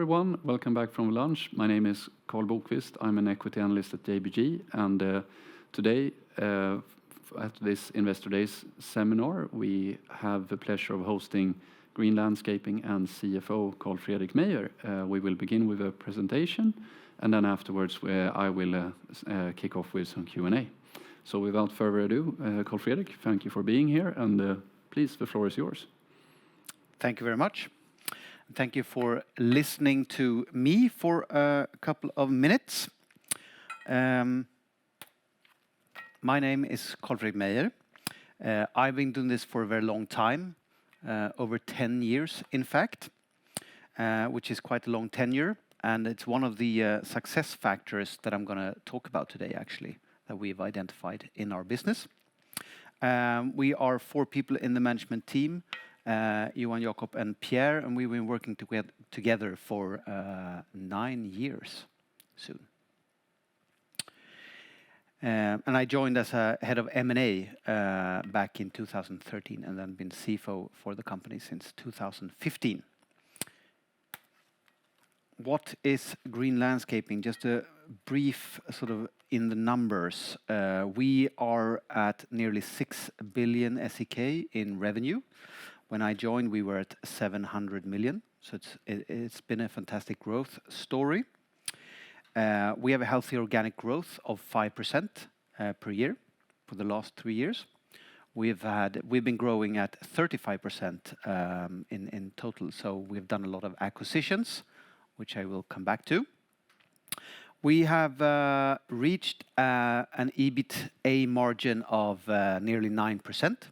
everyone. Welcome back from lunch. My name is Carl Bokvist. I'm an equity analyst at JBG, and today, at this Investor Days seminar, we have the pleasure of hosting Green Landscaping and CFO Carl Fredrik Meijer. We will begin with a presentation, and then afterwards I will kick off with some Q&A. So without further ado, Carl Fredrik, thank you for being here, and please, the floor is yours. Thank you very much. Thank you for listening to me for a couple of minutes. My name is Carl Fredrik Meijer. I've been doing this for a very long time, over 10 years in fact, which is quite a long tenure, and it's one of the success factors that I'm going to talk about today actually, that we've identified in our business. We are 4 people in the management team, Johan, Jakob and Pierre, and we've been working together for 9 years soon. And I joined as a head of M&A back in 2013 and then been CFO for the company since 2015. What is Green Landscaping? Just a brief sort of in the numbers. We are at nearly 6 billion SEK in revenue. When I joined, we were at 700 million, so it's been a fantastic growth story. We have a healthy organic growth of 5% per year for the last 3 years. We've been growing at 35% in total, so we've done a lot of acquisitions, which I will come back to. We have reached an EBITA margin of nearly 9%.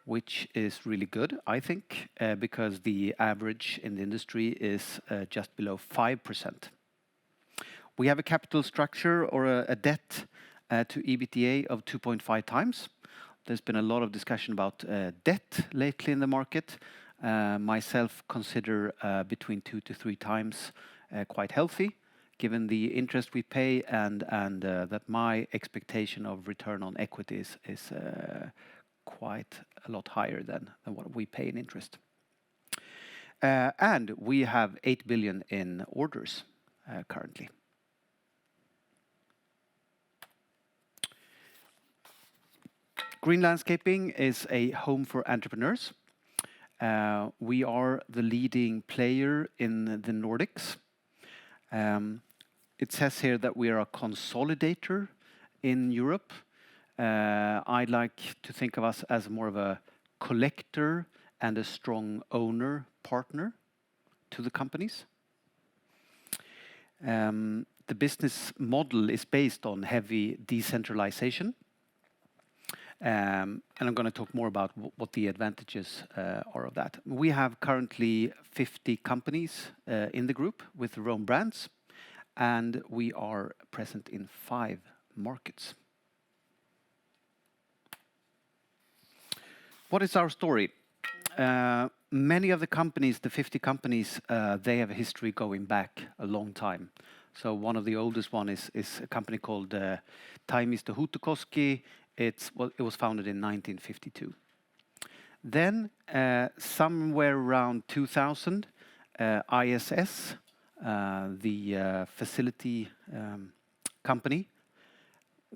Which is really good, I think, because the average in the industry is just below 5%. We have a capital structure or a debt to EBITDA of 2.5 times. There's been a lot of discussion about debt lately in the market. Myself consider between 2 to 3 times quite healthy, given the interest we pay and that my expectation of return on equity is quite a lot higher than what we pay in interest. And we have 8 billion in orders currently. Green Landscaping is a home for entrepreneurs. We are the leading player in the Nordics. It says here that we are a consolidator in Europe. I'd like to think of us as more of a collector and a strong owner partner to the companies. The business model is based on heavy decentralization. And I'm going to talk more about what the advantages are of that. We have currently 50 companies in the group with their own brands, and we are present in 5 markets. What is our story? Many of the companies, the 50 companies, they have a history going back a long time. So one of the oldest one is a company called Taimisto Huutokoski. It was founded in 1952. Then somewhere around 2000, ISS, the facility company,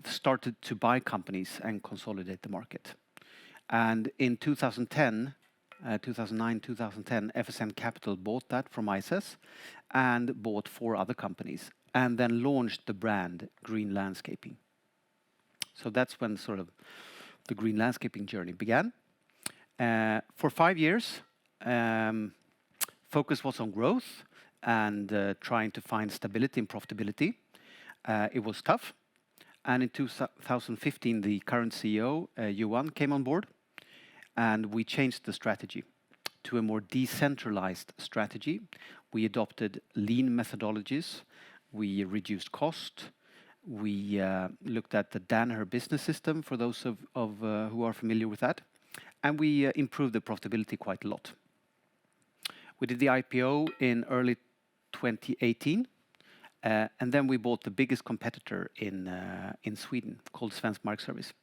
started to buy companies and consolidate the market. And in 2009, 2010, FSN Capital bought that from ISS and bought 4 other companies and then launched the brand Green Landscaping. So that's when sort of the Green Landscaping journey began. For 5 years, focus was on growth and trying to find stability and profitability. It was tough. And in 2015, the current CEO, Johan, came on board. And we changed the strategy to a more decentralized strategy. We adopted lean methodologies. We reduced cost. We looked at the Danaher business system for those of who are familiar with that. And we improved the profitability quite a lot. We did the IPO in early 2018. And then we bought the biggest competitor in Sweden called Svensk Markservice.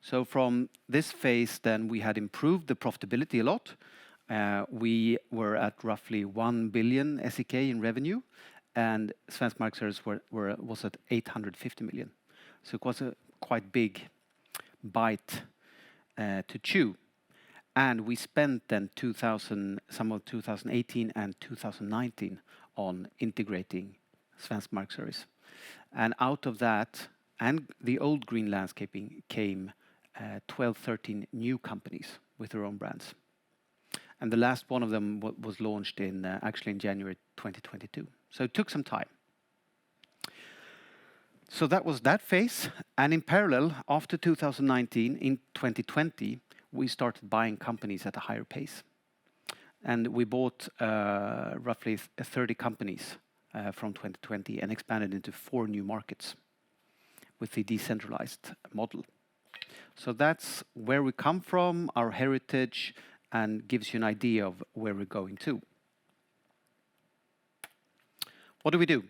So from this phase, then we had improved the profitability a lot. we were at roughly 1 billion SEK in revenue, and Svensk Markservice was at 850 million. So it was a quite big bite to chew. And we spent then 2018 and 2019 on integrating Svensk Markservice. And out of that, and the old green landscaping, came 12, 13 new companies with their own brands. And the last one of them was launched actually in January 2022. So it took some time. So that was that phase. And in parallel, after 2019, in 2020, we started buying companies at a higher pace. And we bought roughly 30 companies from 2020 and expanded into 4 new markets with the decentralized model. So that's where we come from, our heritage, and gives you an idea of where we're going to. What do?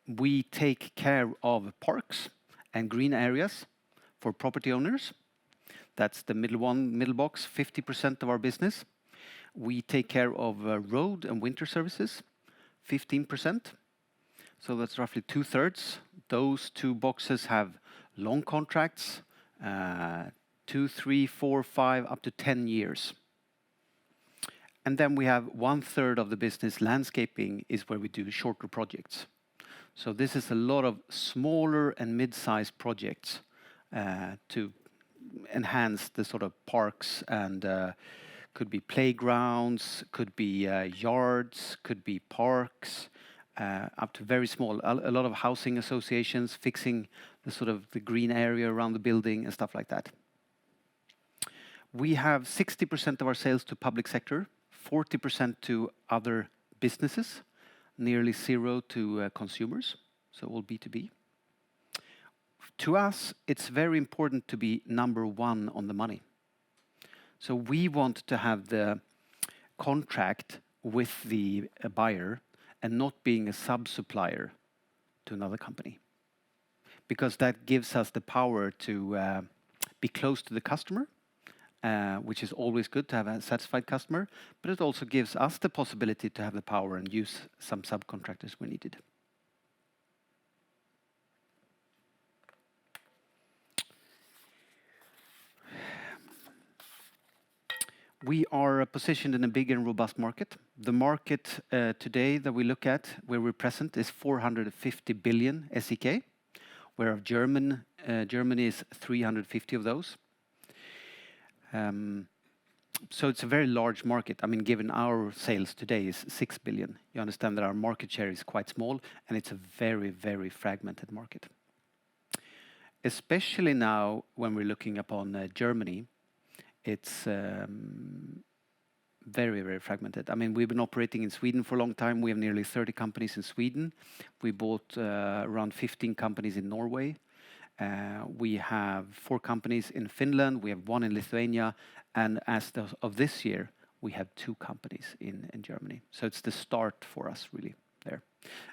We take care of parks and green areas for property owners. That's the middle box, 50% of our business. We take care of road and winter services, 15%. So that's roughly 2/3. Those 2 boxes have long contracts, 2, 3, 4, 5, up to 10 years. And then we have 1/3 of the business. Landscaping is where we do shorter projects. So this is a lot of smaller and mid-sized projects to enhance the sort of parks, and could be playgrounds, could be yards, could be parks, up to very small, a lot of housing associations, fixing the sort of the green area around the building and stuff like that. We have 60% of our sales to public sector, 40% to other businesses, nearly 0 to consumers, so all B2B. To us, it's very important to be number 1 on the money. So we want to have the contract with the buyer and not being a sub-supplier to another company. Because that gives us the power to be close to the customer, which is always good to have a satisfied customer, but it also gives us the possibility to have the power and use some subcontractors when needed. We are positioned in a big and robust market. The market today that we look at, where we're present, is 450 billion SEK, whereof Germany is 350 of those. So it's a very large market. I mean, given our sales today is 6 billion, you understand that our market share is quite small, and it's a very, very fragmented market. Especially now, when we're looking upon Germany, it's very, very fragmented. I mean, we've been operating in Sweden for a long time. We have nearly 30 companies in Sweden. We bought around 15 companies in Norway. We have 4 companies in Finland. We have 1 in Lithuania. And as of this year, we have 2 companies in Germany. So it's the start for us, really, there.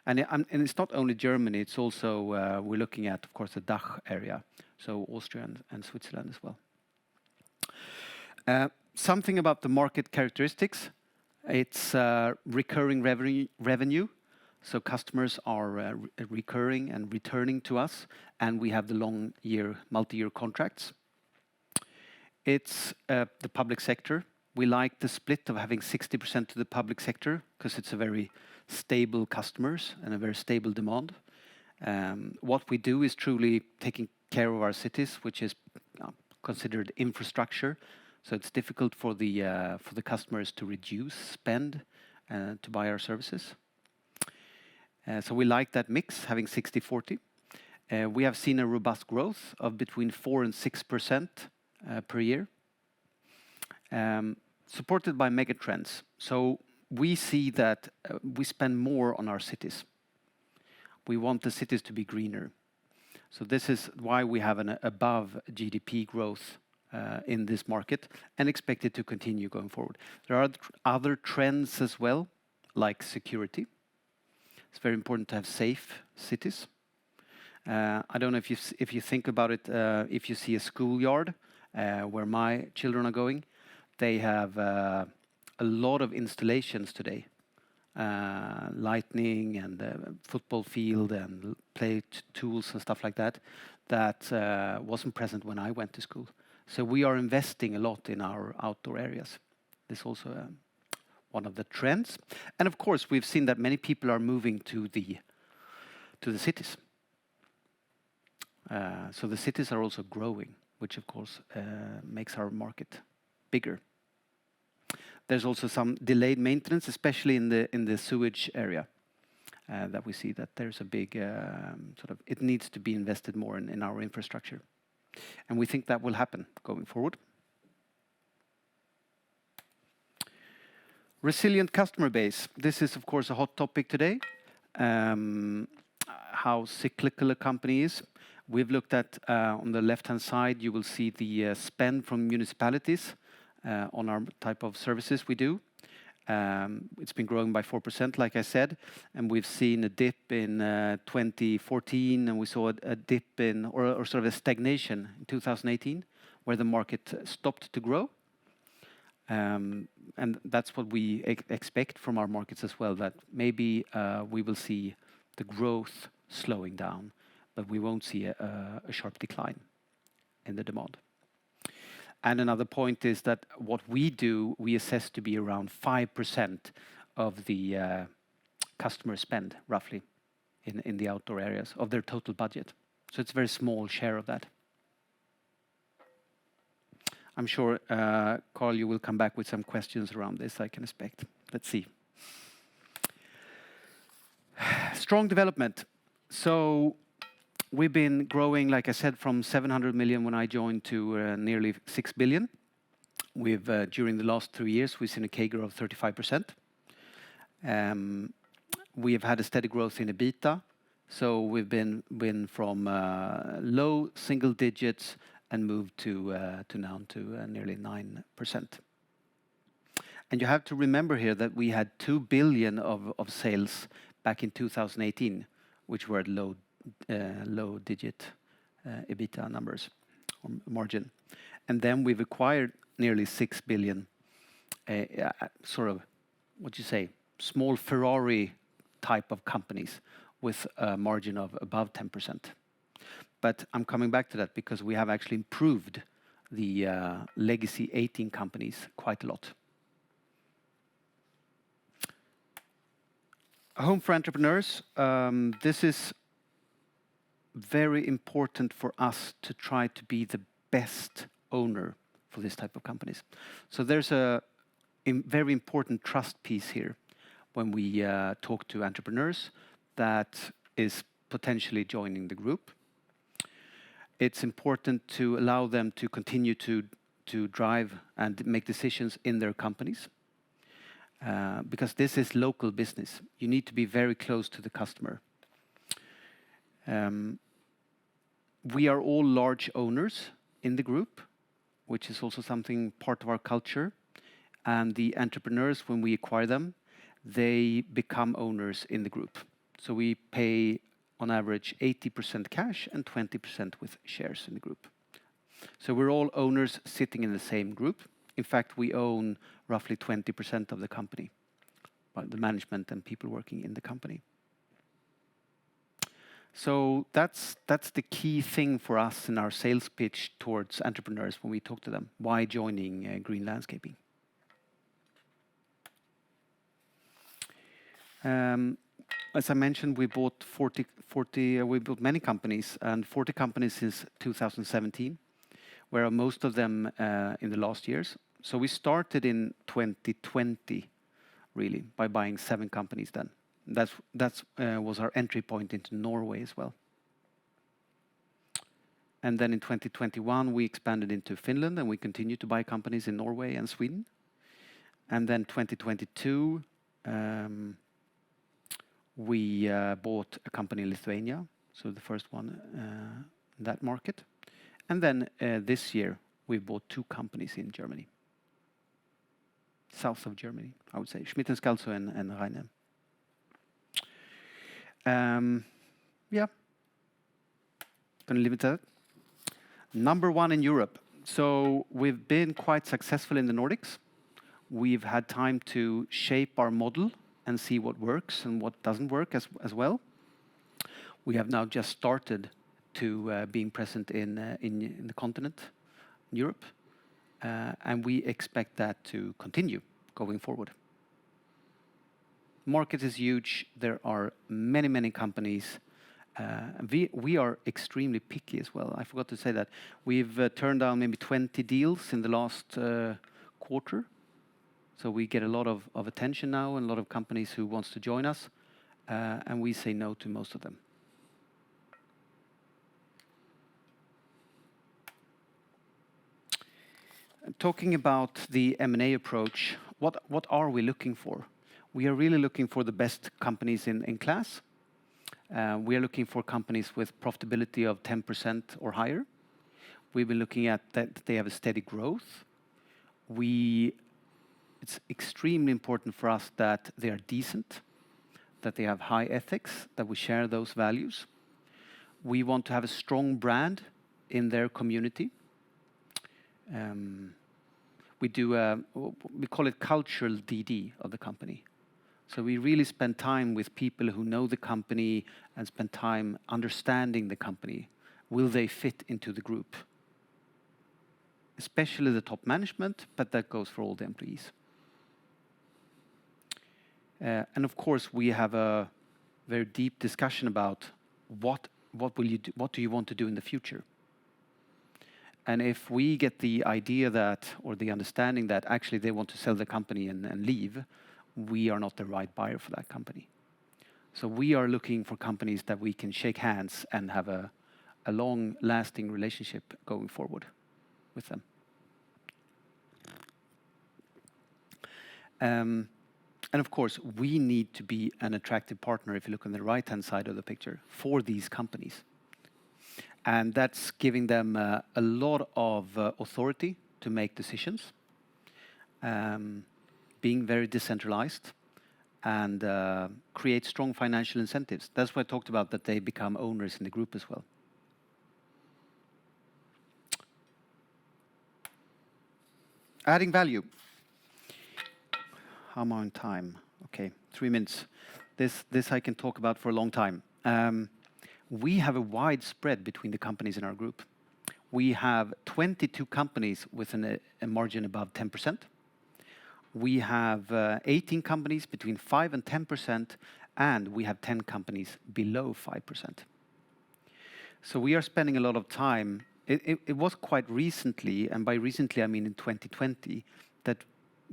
And it's not only Germany, it's also, we're looking at, of course, the DACH area, so Austria and Switzerland as well. Something about the market characteristics. It's recurring revenue. So customers are recurring and returning to us, and we have the multi-year contracts. It's the public sector. We like the split of having 60% to the public sector because it's a very stable customers and a very stable demand. What we do is truly taking care of our cities, which is considered infrastructure. So it's difficult for the customers to reduce spend to buy our services. So we like that mix, having 60-40. We have seen a robust growth of between 4% and 6% per year, supported by mega trends. So we see that we spend more on our cities. We want the cities to be greener. So this is why we have an above GDP growth in this market and expect it to continue going forward. There are other trends as well, like security. It's very important to have safe cities. I don't know if you think about it, if you see a schoolyard where my children are going, they have a lot of installations today, lighting and football field and play tools and stuff like that, that wasn't present when I went to school. So we are investing a lot in our outdoor areas. This is also one of the trends. And of course, we've seen that many people are moving to the cities. So the cities are also growing, which of course makes our market bigger. There's also some delayed maintenance, especially in the sewage area, that we see that there's a big it needs to be invested more in our infrastructure. And we think that will happen going forward. Resilient customer base. This is, of course, a hot topic today. How cyclical a company is. We've looked at, on the left-hand side, you will see the spend from municipalities on our type of services we do. It's been growing by 4%, like I said, and we've seen a dip in 2014, and we saw a dip in, or sort of a stagnation in 2018, where the market stopped to grow. And that's what we expect from our markets as well, that maybe we will see the growth slowing down, but we won't see a sharp decline in the demand. And another point is that what we do, we assess to be around 5% of the customer spend, roughly, in the outdoor areas, of their total budget. So it's a very small share of that. I'm sure, Carl, you will come back with some questions around this, I can expect. Let's see. Strong development. So we've been growing, like I said, from 700 million when I joined to nearly 6 billion. We've, during the last 3 years, we've seen a CAGR of 35%. We have had a steady growth in EBITDA. So we've been from low single digits and moved to now to nearly 9%. And you have to remember here that we had 2 billion of sales back in 2018, which were at low digit EBITDA numbers or margin. And then we've acquired nearly 6 billion, sort of, what you say, small Ferrari type of companies with a margin of above 10%. But I'm coming back to that because we have actually improved the legacy 18 companies quite a lot. A home for entrepreneurs. This is very important for us to try to be the best owner for this type of companies. So there's a very important trust piece here when we talk to entrepreneurs that is potentially joining the group. It's important to allow them to continue to drive and make decisions in their companies. Because this is local business. You need to be very close to the customer. We are all large owners in the group, which is also something part of our culture. And the entrepreneurs, when we acquire them, they become owners in the group. So we pay, on average, 80% cash and 20% with shares in the group. So we're all owners sitting in the same group. In fact, we own roughly 20% of the company, by the management and people working in the company. So that's the key thing for us in our sales pitch towards entrepreneurs when we talk to them. Why joining Green Landscaping? As I mentioned, we bought we built many companies, and 40 companies since 2017, where most of them in the last years. So we started in 2020, really, by buying 7 companies then. That was our entry point into Norway as well. And then in 2021, we expanded into Finland, and we continued to buy companies in Norway and Sweden. And then 2022, we bought a company in Lithuania, so the first one in that market. And then this year, we bought 2 companies in Germany. South of Germany, I would say, Schmidt & Scalzo and Rheine. Yeah, gonna leave it at that. Number 1 in Europe. So we've been quite successful in the Nordics. We've had time to shape our model and see what works and what doesn't work as well. We have now just started to being present in the continent, Europe, and we expect that to continue going forward. Market is huge. There are many, many companies. We are extremely picky as well. I forgot to say that. We've turned down maybe 20 deals in the last quarter. So we get a lot of attention now and a lot of companies who wants to join us. And we say no to most of them. Talking about the M&A approach, what are we looking for? We are really looking for the best companies in class. We are looking for companies with profitability of 10% or higher. We've been looking at that they have a steady growth. It's extremely important for us that they are decent, that they have high ethics, that we share those values. We want to have a strong brand in their community. We call it cultural DD of the company. So we really spend time with people who know the company and spend time understanding the company. Will they fit into the group? Especially the top management, but that goes for all the employees. And of course, we have a very deep discussion about what will you do, what do you want to do in the future? And if we get the idea that, or the understanding that actually they want to sell the company and leave, we are not the right buyer for that company. So we are looking for companies that we can shake hands and have a long-lasting relationship going forward with them. And of course, we need to be an attractive partner, if you look on the right-hand side of the picture, for these companies. And that's giving them a lot of authority to make decisions, being very decentralized, and create strong financial incentives. That's why I talked about that they become owners in the group as well. Adding value. How am I on time? Okay, 3 minutes. This I can talk about for a long time. We have a wide spread between the companies in our group. We have 22 companies with a margin above 10%. We have 18 companies between 5 and 10%, and we have 10 companies below 5%. So we are spending a lot of time. It was quite recently, and by recently I mean in 2020, that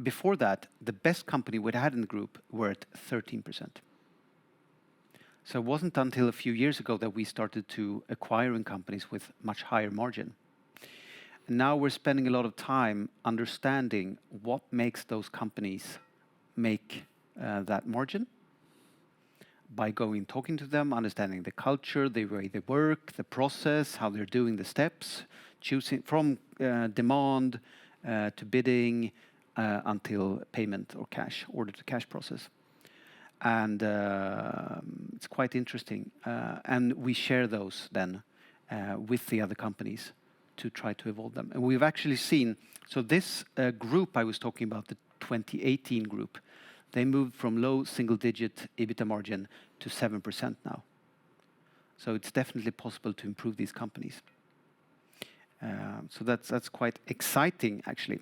before that, the best company we'd had in the group were at 13%. So it wasn't until a few years ago that we started to acquiring companies with much higher margin. And now we're spending a lot of time understanding what makes those companies make that margin by talking to them, understanding the culture, the way they work, the process, how they're doing the steps, choosing from demand to bidding until payment or cash, order to cash process. And it's quite interesting. And we share those then with the other companies to try to evolve them. And we've actually seen, so this group I was talking about, the 2018 group, they moved from low single-digit EBITDA margin to 7% now. So it's definitely possible to improve these companies. So that's quite exciting, actually.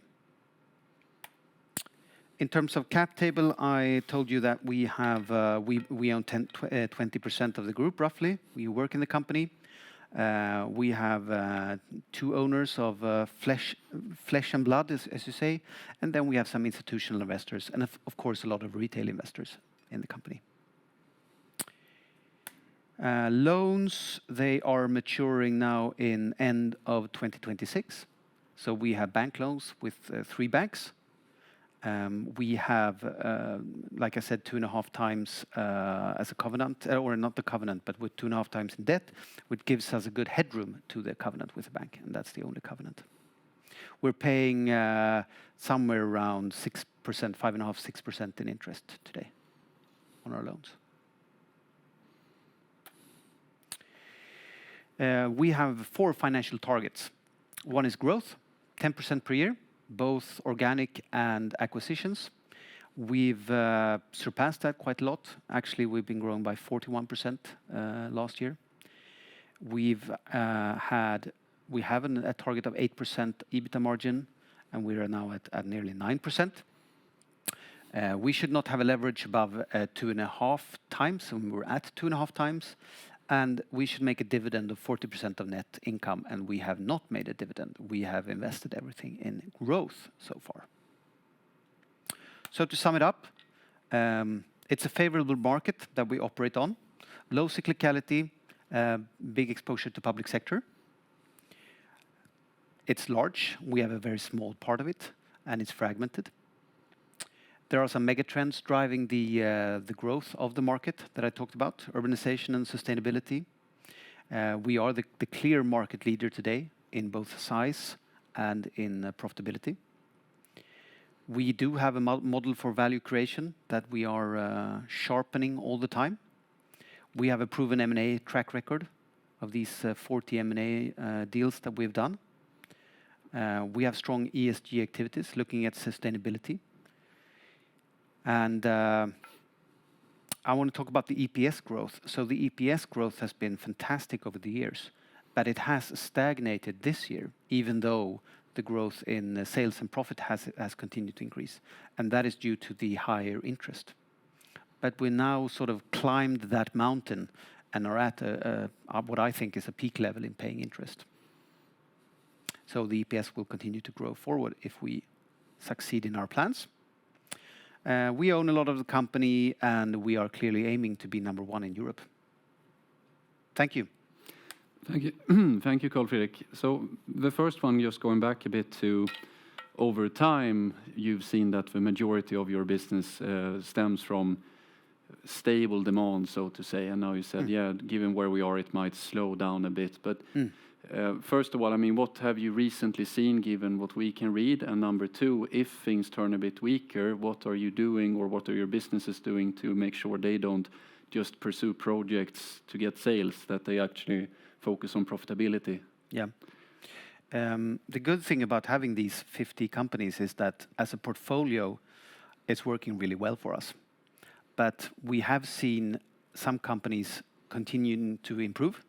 In terms of cap table, I told you that we have we own 20% of the group roughly. We work in the company. We have 2 owners of flesh and blood, as you say, and then we have some institutional investors, and of course a lot of retail investors in the company. Loans, they are maturing now in end of 2026. So we have bank loans with 3 banks. We have, like I said, 2.5 times as a covenant, or not the covenant, but with 2.5 times in debt, which gives us a good headroom to the covenant with the bank, and that's the only covenant. We're paying somewhere around 6%, 5.5–6% in interest today on our loans. We have 4 financial targets. One is growth, 10% per year. both organic and acquisitions. We've surpassed that quite a lot. Actually, we've been growing by 41% last year. We have a target of 8% EBITDA margin, and we are now at nearly 9%. We should not have a leverage above 2.5 times, and we're at 2.5 times. And we should make a dividend of 40% of net income, and we have not made a dividend. We have invested everything in growth so far. So to sum it up, it's a favorable market that we operate on. Low cyclicality, big exposure to public sector. It's large. We have a very small part of it, and it's fragmented. There are some mega trends driving the growth of the market that I talked about, urbanization and sustainability. We are the clear market leader today in both size and in profitability. We do have a model for value creation that we are sharpening all the time. We have a proven M&A track record of these 40 M&A deals that we've done. We have strong ESG activities looking at sustainability. And I want to talk about the EPS growth. So the EPS growth has been fantastic over the years, but it has stagnated this year, even though the growth in sales and profit has continued to increase. And that is due to the higher interest. But we now sort of climbed that mountain and are at what I think is a peak level in paying interest. So the EPS will continue to grow forward if we succeed in our plans. We own a lot of the company, and we are clearly aiming to be number one in Europe. Thank you. Thank you. Thank you, Carl Fredrik. So the first one, just going back a bit to over time, you've seen that the majority of your business stems from stable demand, so to say. And now you said, yeah, given where we are, it might slow down a bit. But first of all, I mean, what have you recently seen, given what we can read? And number two, if things turn a bit weaker, what are you doing, or what are your businesses doing to make sure they don't just pursue projects to get sales, that they actually focus on profitability? Yeah. The good thing about having these 50 companies is that as a portfolio, it's working really well for us. But we have seen some companies continuing to improve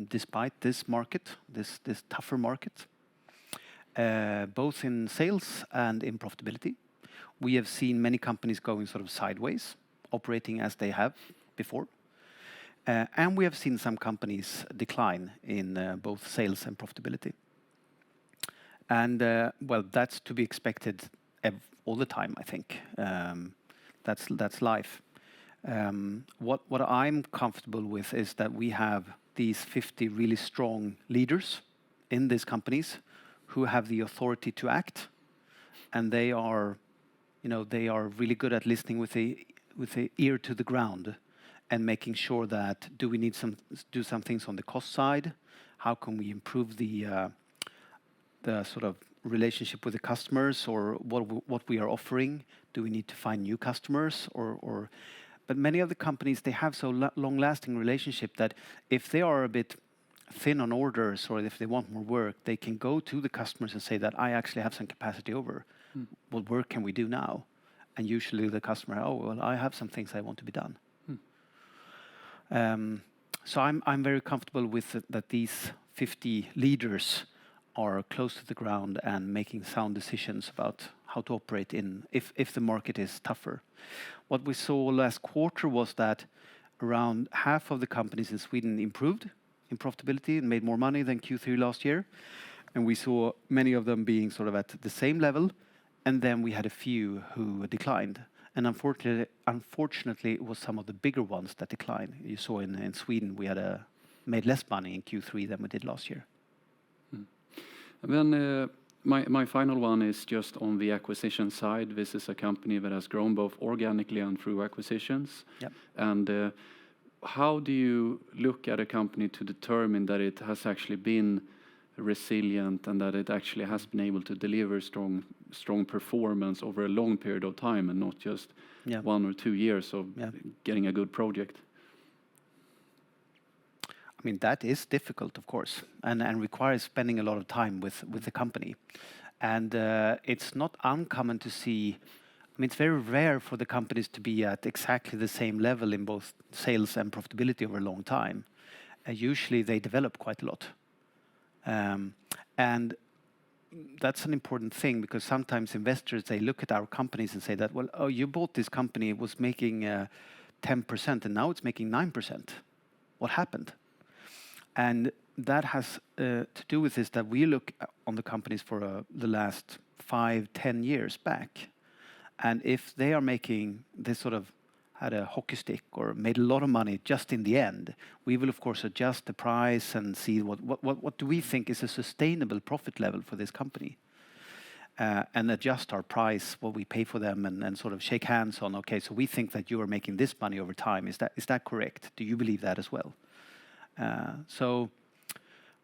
despite this market, this tougher market, both in sales and in profitability. We have seen many companies going sort of sideways, operating as they have before. And we have seen some companies decline in both sales and profitability. And well, that's to be expected all the time, I think. That's life. What I'm comfortable with is that we have these 50 really strong leaders in these companies who have the authority to act, and they are really good at listening with the ear to the ground and making sure that do we need do some things on the cost side? How can we improve the sort of relationship with the customers, or what we are offering? Do we need to find new customers or But many of the companies, they have so long-lasting relationship that if they are a bit thin on orders, or if they want more work, they can go to the customers and say that I actually have some capacity over. What work can we do now? And usually the customer, oh, well, I have some things I want to be done. So I'm very comfortable with that these 50 leaders are close to the ground and making sound decisions about how to operate if the market is tougher. What we saw last quarter was that around half of the companies in Sweden improved in profitability and made more money than Q3 last year. And we saw many of them being sort of at the same level. And then we had a few who declined. And unfortunately, it was some of the bigger ones that declined. You saw in Sweden, we had made less money in Q3 than we did last year. And then my final one is just on the acquisition side. This is a company that has grown both organically and through acquisitions. Yep. And how do you look at a company to determine that it has actually been resilient and that it actually has been able to deliver strong performance over a long period of time and not just 1 or 2 years of getting a good project? I mean, that is difficult, of course, and requires spending a lot of time with the company. And it's not uncommon to see, I mean, it's very rare for the companies to be at exactly the same level in both sales and profitability over a long time. Usually they develop quite a lot. And that's an important thing, because sometimes investors, they look at our companies and say that, well, oh, you bought this company, it was making 10% and now it's making 9%. What happened? And that has to do with this, that we look on the companies for the last 5-10 years back. And if they are making this sort of had a hockey stick or made a lot of money just in the end, we will of course adjust the price and see what do we think is a sustainable profit level for this company, and adjust our price, what we pay for them, and sort of shake hands on, okay, so we think that you are making this money over time. Is that correct? Do you believe that as well? So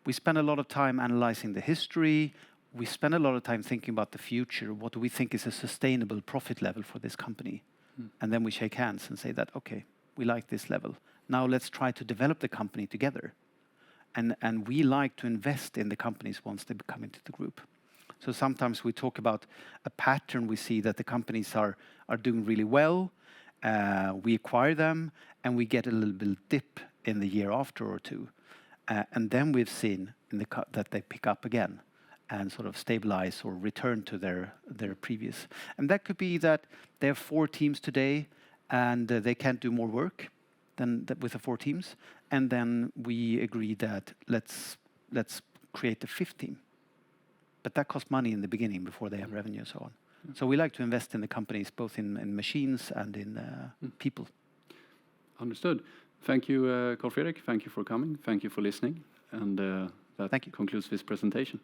we spend a lot of time analyzing the history. We spend a lot of time thinking about the future. What do we think is a sustainable profit level for this company? And then we shake hands and say that, okay, we like this level. Now let's try to develop the company together. And we like to invest in the companies once they come into the group. So sometimes we talk about a pattern. We see that the companies are doing really well. We acquire them and we get a little bit dip in the year after or two. And then we've seen that they pick up again and sort of stabilize or return to their previous. And that could be that they have 4 teams today and they can't do more work than with the 4 teams. And then we agree that let's create a 5th team. But that costs money in the beginning before they have revenue and so on. So we like to invest in the companies, both in machines and in people. Understood. Thank you, Carl Fredrik. Thank you for coming. Thank you for listening. And that concludes this presentation.